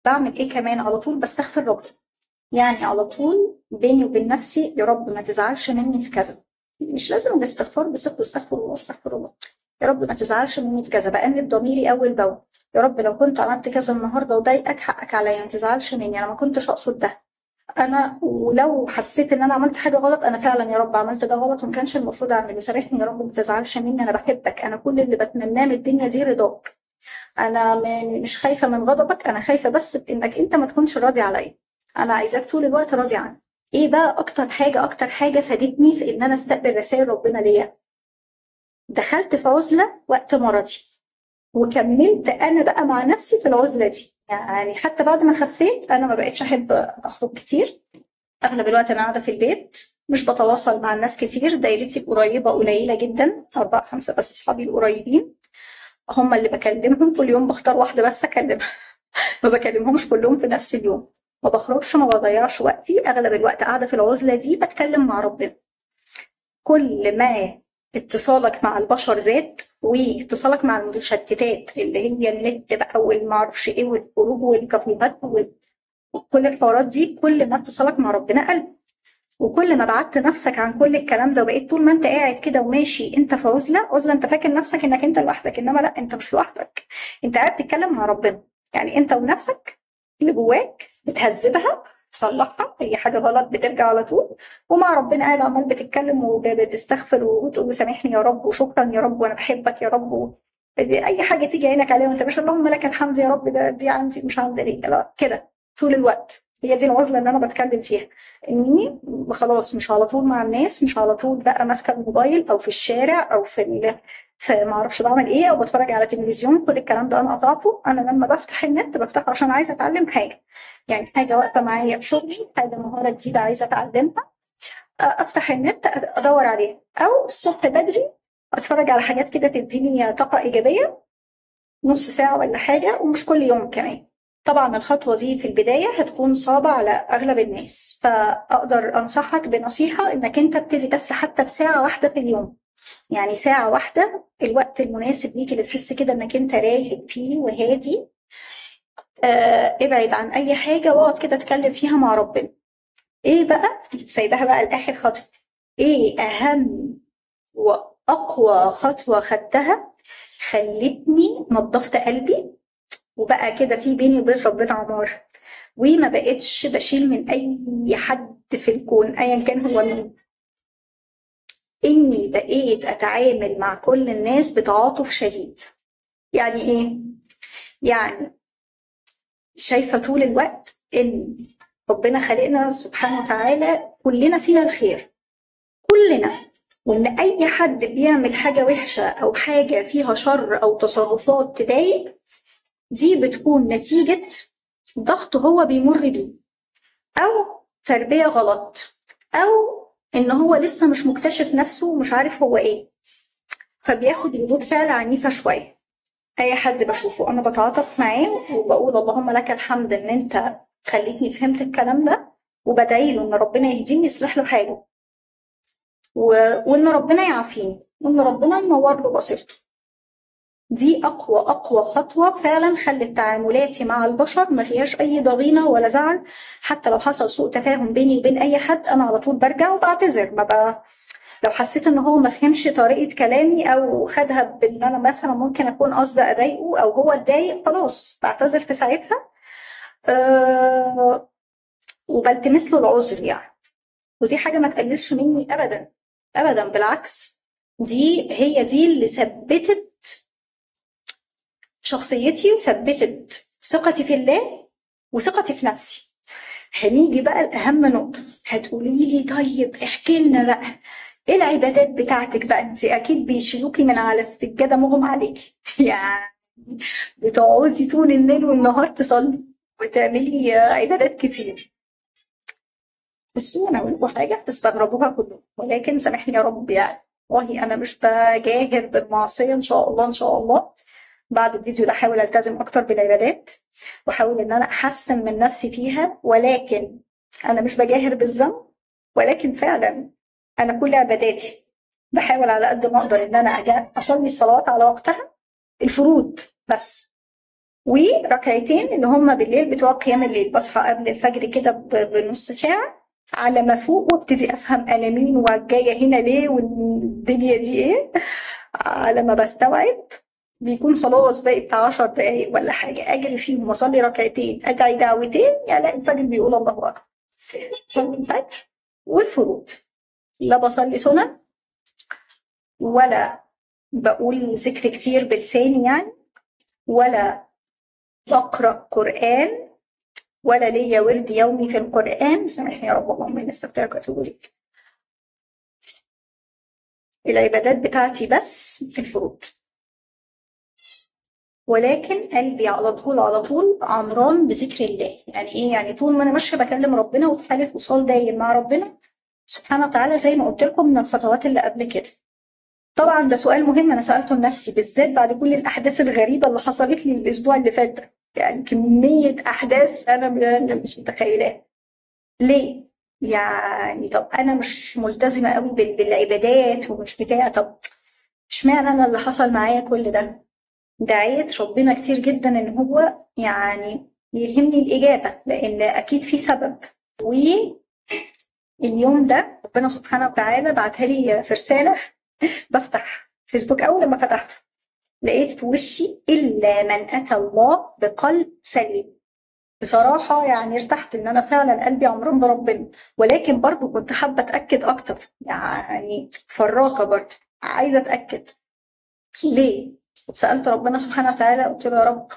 بعمل ايه كمان؟ على طول بستغفر ربنا. يعني على طول بيني وبين نفسي، يا رب ما تزعلش مني في كذا. مش لازم الاستغفار بصدق، استغفر الله استغفر الله. يا رب ما تزعلش مني في كذا، بأنب ضميري اول باول. يا رب لو كنت عملت كذا النهارده وضايقك، حقك عليا، ما تزعلش مني، انا ما كنتش اقصد ده. انا ولو حسيت ان انا عملت حاجه غلط، انا فعلا يا رب عملت ده غلط وما كانش المفروض اعمله، سامحني يا رب، ما تزعلش مني، انا بحبك، انا كل اللي بتمناه من الدنيا دي رضاك. انا مش خايفه من غضبك، انا خايفه بس بانك انت ما تكونش راضي عليا. انا عايزاك طول الوقت راضي عني. ايه بقى اكتر حاجه فادتني في ان انا استقبل رسائل ربنا ليا؟ دخلت في عزله وقت مرضي، وكملت انا بقى مع نفسي في العزله دي. يعني حتى بعد ما خفيت انا ما بقتش احب اخرج كتير. اغلب الوقت انا قاعده في البيت، مش بتواصل مع الناس كتير، دايرتي القريبه قليله جدا، 4 5 بس اصحابي القريبين هم اللي بكلمهم كل يوم، بختار واحده بس اكلمها. ما بكلمهمش كلهم في نفس اليوم. ما بخرجش، ما بضيعش وقتي، اغلب الوقت قاعده في العزله دي بتكلم مع ربنا. كل ما اتصالك مع البشر زاد، واتصالك مع المشتتات اللي هي النت بقى والمعرفش ايه والخروج والكافيهات وكل الحوارات دي، كل ما اتصالك مع ربنا قل. وكل ما بعدت نفسك عن كل الكلام ده، وبقيت طول ما انت قاعد كده وماشي انت في عزله، انت فاكر نفسك انك انت لوحدك، انما لا، انت مش لوحدك. انت قاعد تتكلم مع ربنا. يعني انت ونفسك اللي جواك بتهذبها، تصلحها، اي حاجه غلط بترجع على طول. ومع ربنا قاعد عمال بتتكلم وبتستغفر وتقول له سامحني يا رب، وشكرا يا رب، وانا بحبك يا رب. اي حاجه تيجي عينك عليها وانت مش اللهم لك الحمد يا رب، دي عندي مش عندي، لا كده طول الوقت. هي دي العزله اللي انا بتكلم فيها. اني خلاص مش على طول مع الناس، مش على طول بقى ماسكه الموبايل او في الشارع او في ما اعرفش بعمل ايه، او بتفرج على تلفزيون، كل الكلام ده انا قطعته. انا لما بفتح النت بفتحه عشان عايزه اتعلم حاجه. يعني حاجه واقفه معايا في شغلي، حاجه مهاره جديده عايزه اتعلمها، افتح النت ادور عليها، او الصبح بدري اتفرج على حاجات كده تديني طاقه ايجابيه، نص ساعه ولا حاجه، ومش كل يوم كمان. طبعا الخطوة دي في البداية هتكون صعبة على أغلب الناس، فأقدر أنصحك بنصيحة إنك أنت ابتدي بس حتى بساعة واحدة في اليوم. يعني ساعة واحدة، الوقت المناسب ليك اللي تحس كده إنك أنت رايق فيه وهادي. ابعد عن أي حاجة واقعد كده اتكلم فيها مع ربنا. إيه بقى؟ سايبها بقى لآخر خطوة. إيه أهم وأقوى خطوة خدتها خلتني نظفت قلبي، وبقى كده في بيني وبين ربنا عمار، وما بقتش بشيل من اي حد في الكون ايا كان هو مين. اني بقيت اتعامل مع كل الناس بتعاطف شديد. يعني ايه؟ يعني شايفه طول الوقت ان ربنا خلقنا سبحانه وتعالى كلنا فينا الخير، كلنا. وان اي حد بيعمل حاجه وحشه او حاجه فيها شر او تصرفات تضايق، دي بتكون نتيجه ضغط هو بيمر بيه، او تربيه غلط، او ان هو لسه مش مكتشف نفسه ومش عارف هو ايه، فبياخد ردود فعل عنيفه شويه. اي حد بشوفه انا بتعاطف معاه وبقول اللهم لك الحمد ان انت خليتني فهمت الكلام ده، وبدعي له ان ربنا يهديه ويصلح له حاله، وان ربنا يعافيني، وان ربنا ينور له بصيرته. دي اقوى خطوه فعلا خلت تعاملاتي مع البشر ما فيهاش اي ضغينه ولا زعل. حتى لو حصل سوء تفاهم بيني وبين اي حد، انا على طول برجع وبعتذر. ما بقى لو حسيت ان هو ما فهمش طريقه كلامي او خدها بان انا مثلا ممكن اكون قصدي اضايقه او هو اتضايق، خلاص بعتذر في ساعتها. أه وبلتمس له العذر يعني. ودي حاجه ما تقللش مني ابدا ابدا، بالعكس. هي دي اللي ثبتت شخصيتي وثبتت ثقتي في الله وثقتي في نفسي. هنيجي بقى لأهم نقطة. هتقولي لي طيب احكي لنا بقى ايه العبادات بتاعتك بقى؟ انت اكيد بيشيلوكي من على السجادة مغمى عليكي يعني بتقعدي طول الليل والنهار تصلي وتعملي عبادات كتير. بصوا انا اقول لكم حاجة تستغربوها كلكم، ولكن سامحني يا رب، يعني والله انا مش بجاهر بالمعصية، ان شاء الله ان شاء الله بعد الفيديو ده احاول التزم اكتر بالعبادات، واحاول ان انا احسن من نفسي فيها. ولكن انا مش بجاهر بالذنب، ولكن فعلا انا كل عباداتي بحاول على قد ما اقدر ان انا اصلي الصلاه على وقتها، الفروض بس. وركعتين اللي هم بالليل بتوع قيام الليل، بصحى قبل الفجر كده بنص ساعة، على ما فوق وابتدي افهم انا مين وجايه هنا ليه والدنيا دي ايه. على ما بستوعب بيكون خلاص باقي بتاع 10 دقايق ولا حاجه، اجري فيهم واصلي ركعتين، ادعي دعوتين، الاقي الفجر بيقول الله اكبر. صلي الفجر والفروض، لا بصلي سنن ولا بقول ذكر كتير بلساني يعني، ولا بقرا قران، ولا ليا ورد يومي في القران. سامحني يا رب، اللهم اني استغفرك واتوب اليك. العبادات بتاعتي بس الفروض، ولكن قلبي على طول على طول عمران بذكر الله. يعني ايه؟ يعني طول ما انا ماشيه بكلم ربنا وفي حاله وصال دايم مع ربنا سبحانه وتعالى، زي ما قلت لكم من الخطوات اللي قبل كده. طبعا ده سؤال مهم انا سالته لنفسي بالذات بعد كل الاحداث الغريبه اللي حصلت لي الاسبوع اللي فات ده، يعني كميه احداث انا مش متخيلاها. ليه؟ يعني طب انا مش ملتزمه قوي بالعبادات ومش بتاع، طب اشمعنى انا اللي حصل معايا كل ده؟ دعيت ربنا كتير جدا ان هو يعني يلهمني الاجابه، لان اكيد في سبب. واليوم ده ربنا سبحانه وتعالى بعتها لي في رساله. بفتح فيسبوك، اول لما فتحته لقيت في وشي الا من اتى الله بقلب سليم. بصراحه يعني ارتحت ان انا فعلا قلبي عمران بربنا، ولكن برضو كنت حابه اتاكد اكتر، يعني فراكه برضو عايزه اتاكد. ليه؟ سألت ربنا سبحانه وتعالى، قلت له يا رب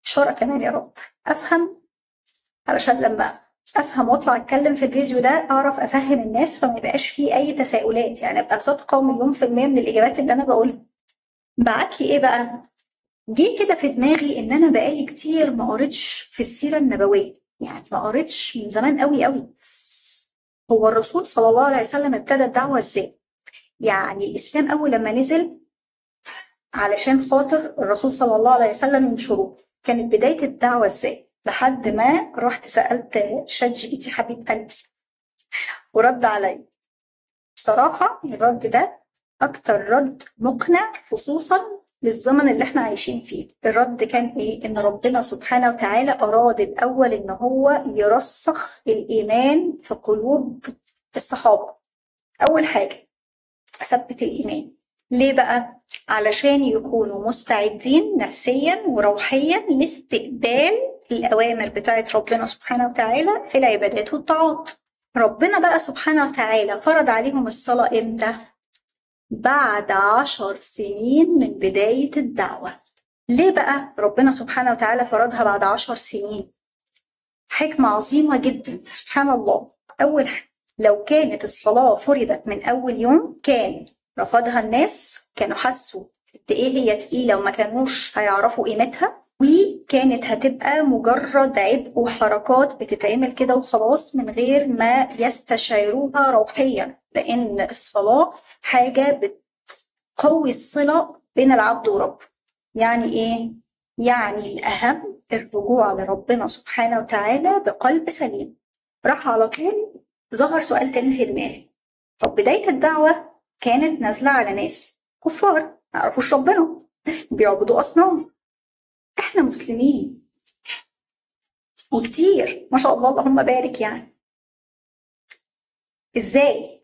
إشارة كمان يا رب أفهم، علشان لما أفهم وأطلع أتكلم في الفيديو ده أعرف أفهم الناس، فما يبقاش فيه أي تساؤلات، يعني أبقى صادقة مليون في المية من الإجابات اللي أنا بقولها. بعت لي إيه بقى؟ جه كده في دماغي إن أنا بقالي كتير ما قريتش في السيرة النبوية، يعني ما قريتش من زمان قوي قوي. هو الرسول صلى الله عليه وسلم ابتدى الدعوة إزاي؟ يعني الإسلام أول لما نزل علشان خاطر الرسول صلى الله عليه وسلم ينشروه، كانت بداية الدعوة ازاي؟ لحد ما رحت سألت شات جي بي تي حبيب قلبي ورد عليا. بصراحة الرد ده أكتر رد مقنع، خصوصا للزمن اللي احنا عايشين فيه. الرد كان ايه؟ ان ربنا سبحانه وتعالى أراد الأول ان هو يرسخ الإيمان في قلوب الصحابة. أول حاجة أثبت الإيمان. ليه بقى؟ علشان يكونوا مستعدين نفسيا وروحيا لاستقبال الأوامر بتاعت ربنا سبحانه وتعالى في العبادات والطاعات. ربنا بقى سبحانه وتعالى فرض عليهم الصلاة امتى؟ بعد 10 سنين من بداية الدعوة. ليه بقى ربنا سبحانه وتعالى فرضها بعد 10 سنين؟ حكمة عظيمة جدا سبحان الله. أول حاجة، لو كانت الصلاة فرضت من أول يوم كان رفضها الناس، كانوا حسوا قد ايه هي تقيلة وما كانوش هيعرفوا قيمتها، وكانت هتبقى مجرد عبء وحركات بتتعمل كده وخلاص من غير ما يستشعروها روحيا، لأن الصلاة حاجة بتقوي الصلة بين العبد وربه. يعني ايه؟ يعني الأهم الرجوع لربنا سبحانه وتعالى بقلب سليم. راح على طول ظهر سؤال تاني في دماغي، طب بداية الدعوة كانت نازلة على ناس كفار ما يعرفوش ربنا، بيعبدوا أصنام. احنا مسلمين وكتير ما شاء الله اللهم بارك، يعني ازاي؟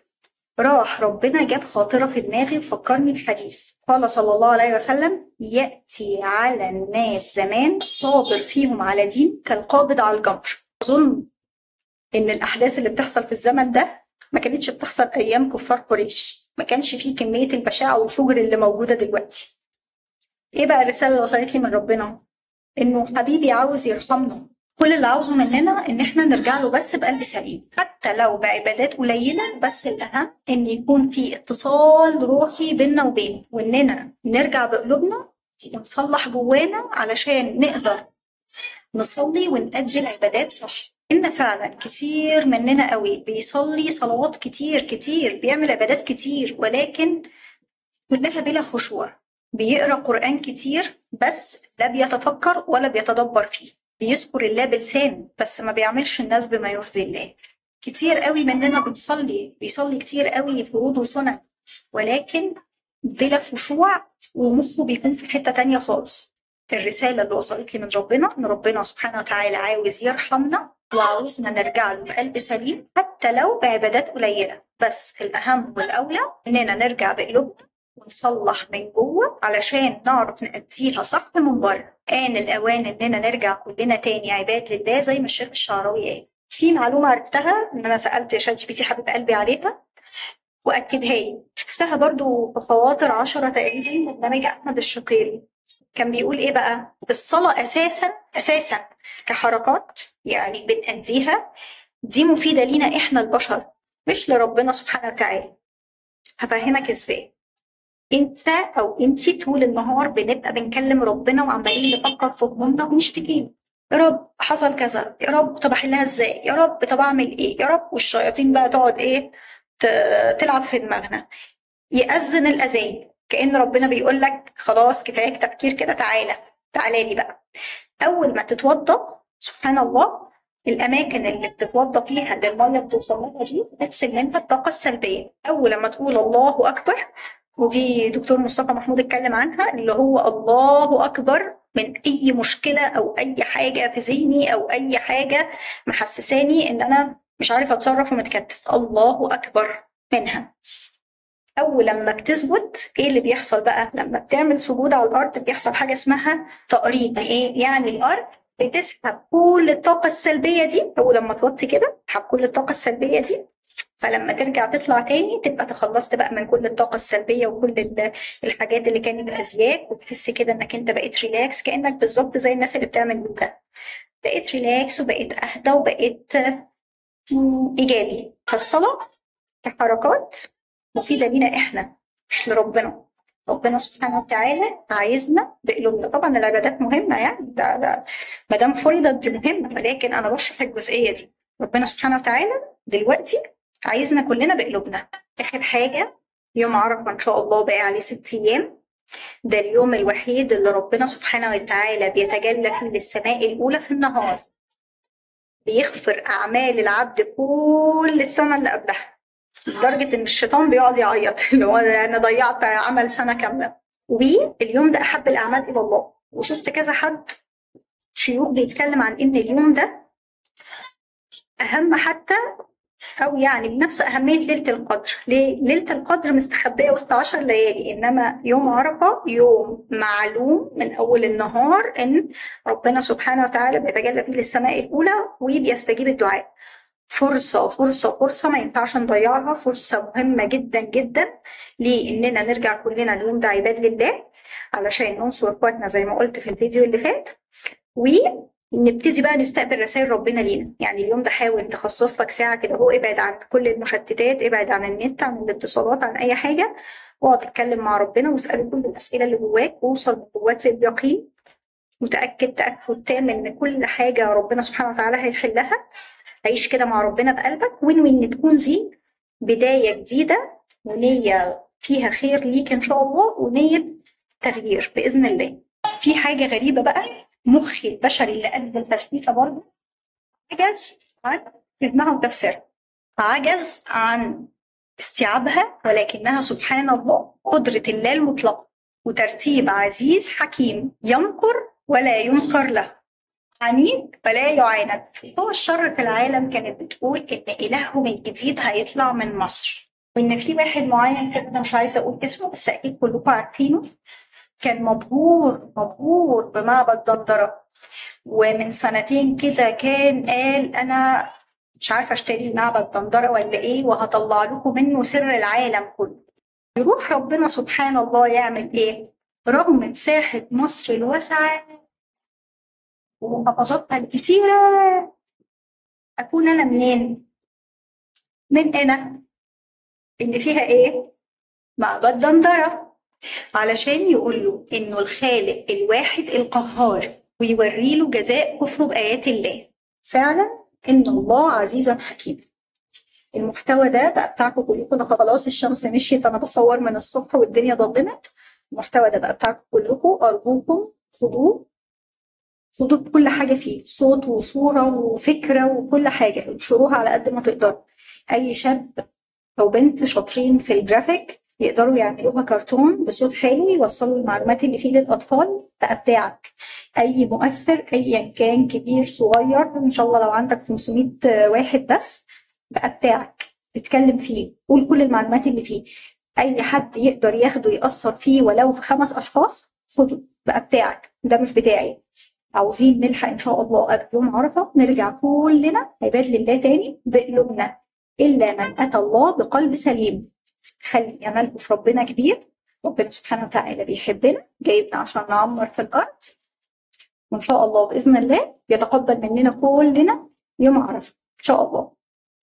راح ربنا جاب خاطرة في دماغي وفكرني بحديث قال صلى الله عليه وسلم: يأتي على الناس زمان صابر فيهم على دين كالقابض على الجمر. أظن إن الأحداث اللي بتحصل في الزمن ده ما كانتش بتحصل أيام كفار قريش، ما كانش فيه كمية البشاعة والفجر اللي موجودة دلوقتي. إيه بقى الرسالة اللي وصلت لي من ربنا؟ إنه حبيبي عاوز يرحمنا، كل اللي عاوزه مننا إن إحنا نرجع له بس بقلب سليم، حتى لو بعبادات قليلة، بس الأهم إن يكون في اتصال روحي بيننا وبينه، وإننا نرجع بقلوبنا ونصلح جوانا علشان نقدر نصلي ونأدي العبادات صح. إن فعلا كتير مننا قوي بيصلي صلوات كتير كتير، بيعمل عبادات كتير، ولكن كلها بلا خشوع. بيقرأ قرآن كتير بس لا بيتفكر ولا بيتدبر فيه، بيذكر الله بلسانه بس ما بيعملش الناس بما يرضي الله. كتير قوي مننا بيصلي كتير قوي فروض وسنن، ولكن بلا خشوع ومخه بيكون في حتة تانية خالص. الرسالة اللي وصلت لي من ربنا إن ربنا سبحانه وتعالى عاوز يرحمنا وعاوزنا نرجع له بقلب سليم حتى لو بعبادات قليلة، بس الأهم والأولى إننا نرجع بقلوبنا ونصلح من جوه علشان نعرف نأديها صح من بره. آن الأوان إننا نرجع كلنا تاني عباد لله زي ما الشيخ الشعراوي قال. في معلومة عرفتها إن أنا سألت شات جي بي تي حبيب قلبي عليها وأكدها لي، شفتها برضو في خواطر 10 تقريبا برنامج أحمد الشقيري. كان بيقول إيه بقى؟ الصلاة أساسا كحركات يعني بنأديها دي مفيدة لينا إحنا البشر مش لربنا سبحانه وتعالى. هفهمك إزاي. انت او انتي طول النهار بنبقى بنكلم ربنا وعمالين نفكر في همومنا ونشتكي، يا رب حصل كذا، يا رب طب احلها ازاي، يا رب طب اعمل ايه، يا رب. والشياطين بقى تقعد ايه تلعب في دماغنا. يأذن الاذان كأن ربنا بيقول لك خلاص كفاية تفكير كده، تعالى لي بقى. اول ما تتوضا سبحان الله الاماكن اللي بتتوضا فيها اللي الميه بتوصل لها دي بتغسل منها الطاقه السلبيه. اول لما تقول الله اكبر، ودي دكتور مصطفى محمود اتكلم عنها، اللي هو الله اكبر من اي مشكله او اي حاجه في ذهني او اي حاجه محسساني ان انا مش عارفه اتصرف ومتكتف، الله اكبر منها. اول لما بتسجد ايه اللي بيحصل بقى؟ لما بتعمل سجود على الارض بيحصل حاجه اسمها تقريب. ايه يعني؟ الارض بتسحب كل الطاقه السلبيه دي. اول لما توطي كده تسحب كل الطاقه السلبيه دي، فلما ترجع تطلع تاني تبقى تخلصت بقى من كل الطاقه السلبيه وكل الحاجات اللي كانت مأذياك، وتحس كده انك انت بقيت ريلاكس، كانك بالظبط زي الناس اللي بتعمل يوجا، بقيت ريلاكس وبقيت اهدى وبقيت ايجابي. فالصلاه كحركات مفيده لينا احنا مش لربنا. ربنا سبحانه وتعالى عايزنا بقلوبنا. طبعا العبادات مهمه يعني، ده ما دام فرضت دي مهمه، ولكن انا بشرح الجزئيه دي. ربنا سبحانه وتعالى دلوقتي عايزنا كلنا بقلوبنا. اخر حاجه يوم عرفه ان شاء الله باقي عليه 6 ايام، ده اليوم الوحيد اللي ربنا سبحانه وتعالى بيتجلى فيه للسماء الاولى في النهار، بيغفر اعمال العبد كل السنه اللي قبلها، لدرجه ان الشيطان بيقعد يعيط اللي هو انا ضيعت عمل سنه كامله. واليوم ده احب الاعمال الى الله. وشفت كذا حد شيوخ بيتكلم عن ان اليوم ده اهم حتى او يعني بنفس اهميه ليله القدر. ليه؟ ليله القدر مستخبيه وسط 10 ليالي، انما يوم عرفه يوم معلوم من اول النهار ان ربنا سبحانه وتعالى بيتجلى فيه للسماء الاولى وبيستجيب الدعاء. فرصة فرصة فرصة ما ينفعش نضيعها، فرصة مهمة جدا جدا لإننا نرجع كلنا اليوم ده عباد لله علشان ننصر إخواتنا زي ما قلت في الفيديو اللي فات، ونبتدي بقى نستقبل رسائل ربنا لينا. يعني اليوم ده حاول تخصص لك ساعة كده، هو ابعد عن كل المشتتات، ابعد عن النت، عن الاتصالات، عن أي حاجة، واقعد اتكلم مع ربنا واسأله كل الأسئلة اللي جواك، ووصل من جواك لليقين متأكد تأكد تام إن كل حاجة ربنا سبحانه وتعالى هيحلها. عيش كده مع ربنا بقلبك، وانوي ان تكون دي بدايه جديده ونيه فيها خير ليك ان شاء الله، ونيه تغيير باذن الله. في حاجه غريبه بقى، مخي البشري اللي قد التثبيته برضه عجز عن فهمها وتفسيرها، عجز عن استيعابها، ولكنها سبحان الله قدره الله المطلقه وترتيب عزيز حكيم يمكر ولا ينكر له، عنيد ولا يعاند. هو الشر في العالم كانت بتقول ان الههم الجديد هيطلع من مصر، وان في واحد معين كده انا مش عايزه اقول اسمه بس اكيد كلكم عارفينه، كان مبهور بمعبد دندره، ومن سنتين كده كان قال انا مش عارفه اشتري معبد دندره ولا ايه، وهطلع لكم منه سر العالم كله. يروح ربنا سبحان الله يعمل ايه؟ رغم مساحه مصر الواسعه ومحافظاتها الكتيرة، أكون أنا منين؟ من هنا اللي فيها إيه؟ معبد دندرة، علشان يقول له إنه الخالق الواحد القهار، ويوري له جزاء كفره بآيات الله. فعلا إن الله عزيزا حكيم. المحتوى ده بقى بتاعكم كلكم. أنا خلاص الشمس مشيت، أنا بصور من الصبح والدنيا ظلمت. المحتوى ده بقى بتاعكم كلكم، أرجوكم خدوه بكل حاجة فيه، صوت وصورة وفكرة وكل حاجة، انشروها على قد ما تقدروا. أي شاب أو بنت شاطرين في الجرافيك يقدروا يعملوها كرتون بصوت حلو يوصلوا المعلومات اللي فيه للأطفال، بقى بتاعك. أي مؤثر أيا كان كبير صغير، إن شاء الله لو عندك 500 واحد بس، بقى بتاعك. اتكلم فيه، قول كل المعلومات اللي فيه. أي حد يقدر ياخده يأثر فيه ولو في 5 أشخاص، خده بقى بتاعك. ده مش بتاعي. عاوزين نلحق إن شاء الله قبل يوم عرفة نرجع كلنا عباد لله تاني بقلوبنا، إلا من أتى الله بقلب سليم. خلي أملكم في ربنا كبير. ربنا سبحانه وتعالى بيحبنا، جايبنا عشان نعمر في الأرض، وإن شاء الله بإذن الله يتقبل مننا كلنا يوم عرفة إن شاء الله.